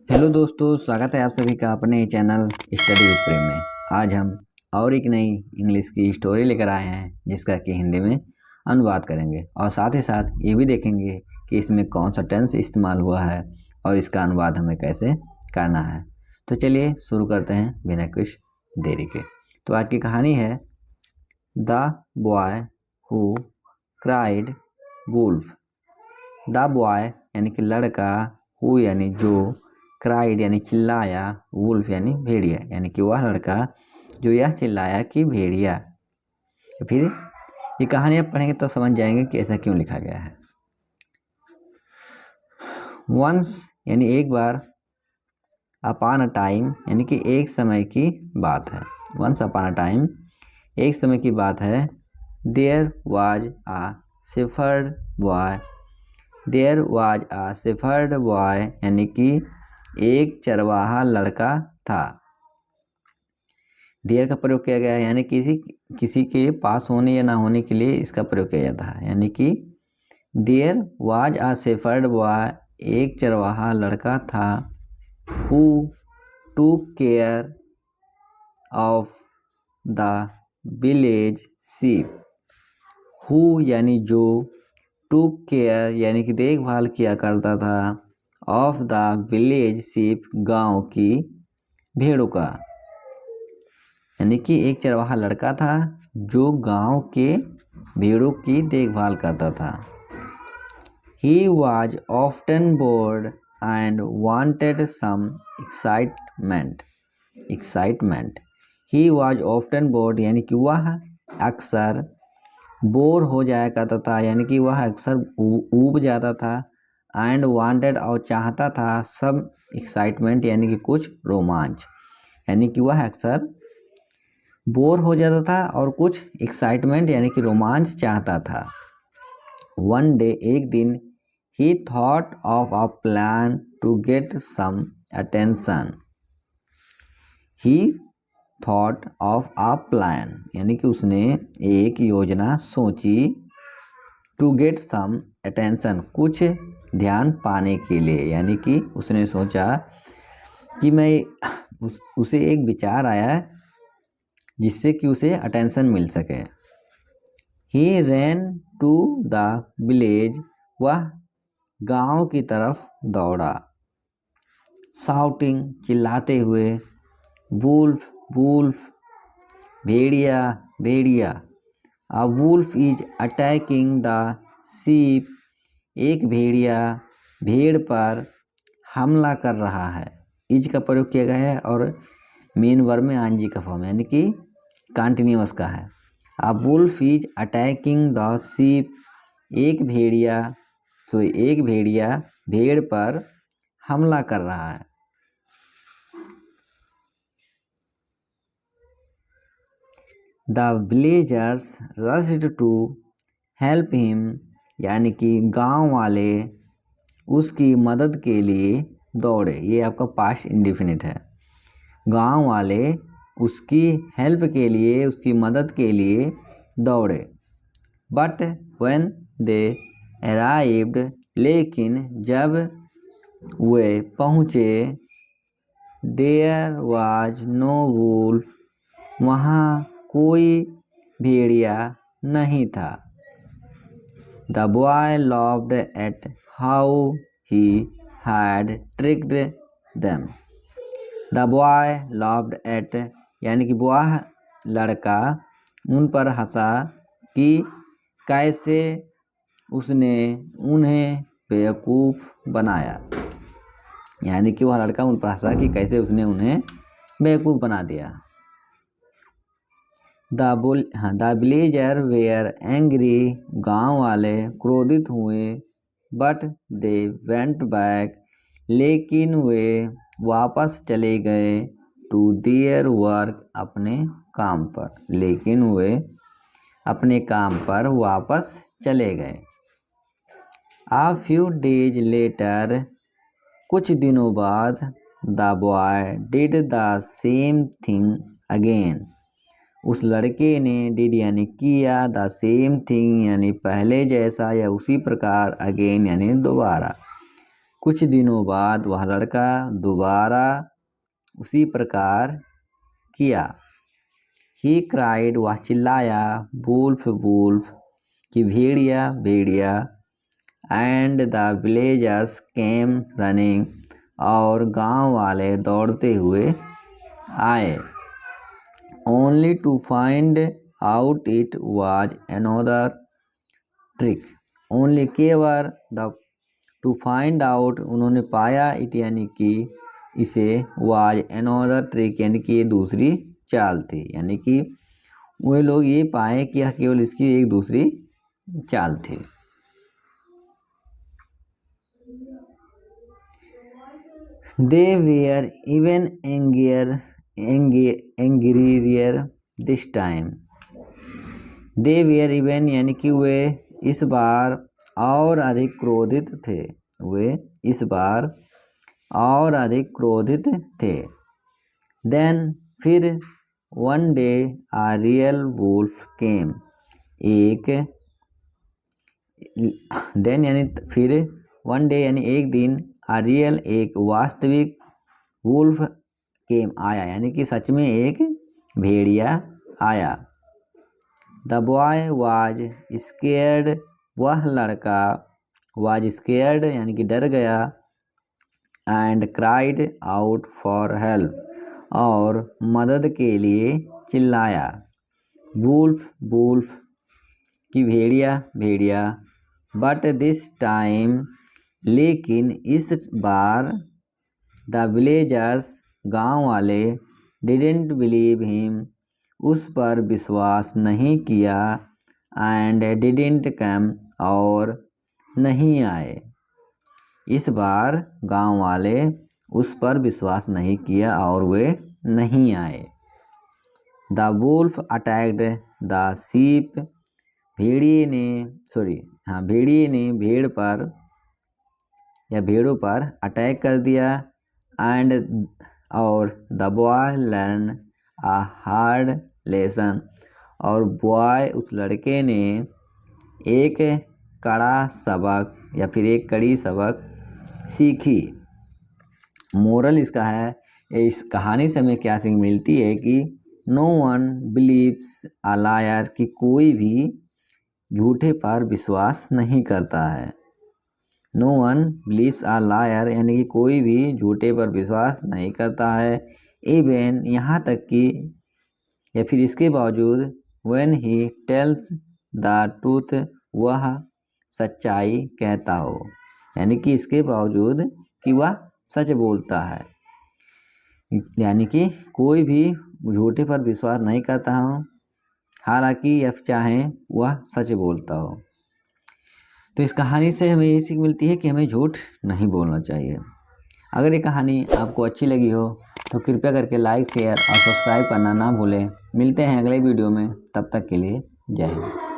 Hello दोस्तों, स्वागत है आप सभी का अपने चैनल स्टडी विद प्रेम में। आज हम और एक नई इंग्लिश की स्टोरी लेकर आए हैं जिसका कि हिंदी में अनुवाद करेंगे और साथ ही साथ ये भी देखेंगे कि इसमें कौन सा टेंस इस्तेमाल हुआ है और इसका अनुवाद हमें कैसे करना है। तो चलिए शुरू करते हैं बिना कुछ देरी के। तो आज की कहानी है the boy who cried wolf. The boy यानी कि लड़का, हु यानी जो, क्राइड यानी चिल्लाया, वुल्फ यानी भेड़िया, यानी कि वह लड़का जो यह चिल्लाया कि भेड़िया। फिर ये कहानी आप पढ़ेंगे तो समझ जाएंगे कि ऐसा क्यों लिखा गया है। वंस यानी एक बार, अपॉन अ टाइम यानी कि एक समय की बात है। वंस अपॉन अ टाइम एक समय की बात है। There was a shepherd boy. There was a shepherd boy यानी कि एक चरवाहा लड़का था। देयर का प्रयोग किया गया है यानी किसी के पास होने या ना होने के लिए इसका प्रयोग किया जाता है। यानी कि there was a shepherd boy, एक चरवाहा लड़का था, who took care of the village sheep. Who यानी जो, टूक केयर यानी कि देखभाल किया करता था, ऑफ द विलेज शीप गांव की भेड़ों का। यानी कि एक चरवाहा लड़का था जो गांव के भेड़ों की देखभाल करता था। He was often bored and wanted some excitement. He was often bored यानी कि वह अक्सर बोर हो जाया करता था, यानी कि वह अक्सर ऊब जाता था। एंड वांटेड और चाहता था, सब एक्साइटमेंट यानी कि कुछ रोमांच, यानी कि वह अक्सर बोर हो जाता था और कुछ एक्साइटमेंट यानी कि रोमांच चाहता था। वन डे एक दिन, he thought of a plan to get some attention. He thought of a plan यानी कि उसने एक योजना सोची, to get some attention कुछ ध्यान पाने के लिए। यानी कि उसने सोचा कि उसे एक विचार आया जिससे कि उसे अटेंशन मिल सके। He ran to the village, वह गांव की तरफ दौड़ा। शाउटिंग चिल्लाते हुए, वुल्फ वुल्फ भेड़िया भेड़िया। A wolf is attacking the sheep, एक भेड़िया भेड़ पर हमला कर रहा है। इज का प्रयोग किया गया है और मेन वर्ब में आंजी का फॉर्म यानी कि कंटिन्यूअस का है। A wolf is attacking the sheep, एक भेड़िया भेड़ पर हमला कर रहा है। The villagers rushed to help him, यानी कि गांव वाले उसकी मदद के लिए दौड़े। ये आपका पास्ट इंडेफिनिट है। गांव वाले उसकी हेल्प के लिए, उसकी मदद के लिए दौड़े। बट व्हेन दे अराइव्ड, लेकिन जब वे पहुँचे, देयर वाज नो वुल्फ, वहाँ कोई भेड़िया नहीं था। The boy laughed at how he had tricked them. The boy laughed at यानी कि वह लड़का उन पर हंसा कि कैसे उसने उन्हें बेवकूफ़ बनाया। यानी कि वह लड़का उन पर हंसा कि कैसे उसने उन्हें बेवकूफ़ बना दिया। द विलेजर वेयर एंग्री, गांव वाले क्रोधित हुए। बट दे वेंट बैक, लेकिन वे वापस चले गए। टू देयर वर्क, अपने काम पर, लेकिन वे अपने काम पर वापस चले गए। A few days later, कुछ दिनों बाद, the boy did the same thing again, उस लड़के ने डिड यानी किया, द सेम थिंग यानी पहले जैसा या उसी प्रकार, अगेन यानी दोबारा। कुछ दिनों बाद वह लड़का दोबारा उसी प्रकार किया। ही क्राइड, वह चिल्लाया, वुल्फ वुल्फ, कि भेड़िया भेड़िया। And the villagers came running, और गांव वाले दौड़ते हुए आए। Only to find out it was another trick. Only, केवल, द, टू फाइंड आउट, उन्होंने पाया, इट यानी कि इसे, वाज अनदर ट्रिक यानी कि ये दूसरी चाल थी। यानी कि वे लोग ये पाए कि यह केवल इसकी एक दूसरी चाल थी। They were even angrier this time. They were even यानी कि वे इस बार और अधिक क्रोधित थे। वे इस बार और अधिक क्रोधित थे। Then, फिर, one day a real wolf came. then यानी फिर, one day यानी एक दिन, a real एक वास्तविक, wolf came आया यानी कि सच में एक भेड़िया आया। The boy was scared, वह लड़का, was scared यानी कि डर गया, and cried out for help, और मदद के लिए चिल्लाया। वुल्फ वुल्फ, कि भेड़िया भेड़िया। बट दिस टाइम, लेकिन इस बार, द विलेजर्स, गांव वाले, डिडेंट बिलीव हिम, उस पर विश्वास नहीं किया, एंड डिडेंट कम, और नहीं आए। इस बार गांव वाले उस पर विश्वास नहीं किया और वे नहीं आए। The wolf attacked the sheep, भेड़िए ने भेड़ पर या भेड़ों पर अटैक कर दिया। एंड, और, the boy learn a hard lesson, और बॉय, उस लड़के ने एक कड़ा सबक या फिर एक कड़ी सबक सीखी। मोरल इसका है, इस कहानी से हमें क्या सीख मिलती है कि no one believes a liar, कि कोई भी झूठे पर विश्वास नहीं करता है। No one believes a liar यानी कि कोई भी झूठे पर विश्वास नहीं करता है। इवन, यहाँ तक कि, या फिर इसके बावजूद, when he tells the truth, वह सच्चाई कहता हो। यानी कि इसके बावजूद कि वह सच बोलता है। यानी कि कोई भी झूठे पर विश्वास नहीं करता हो, हालांकि यह चाहे वह सच बोलता हो। तो इस कहानी से हमें ये सीख मिलती है कि हमें झूठ नहीं बोलना चाहिए। अगर ये कहानी आपको अच्छी लगी हो तो कृपया करके लाइक, शेयर और सब्सक्राइब करना ना भूलें। मिलते हैं अगले वीडियो में, तब तक के लिए जय हिंद।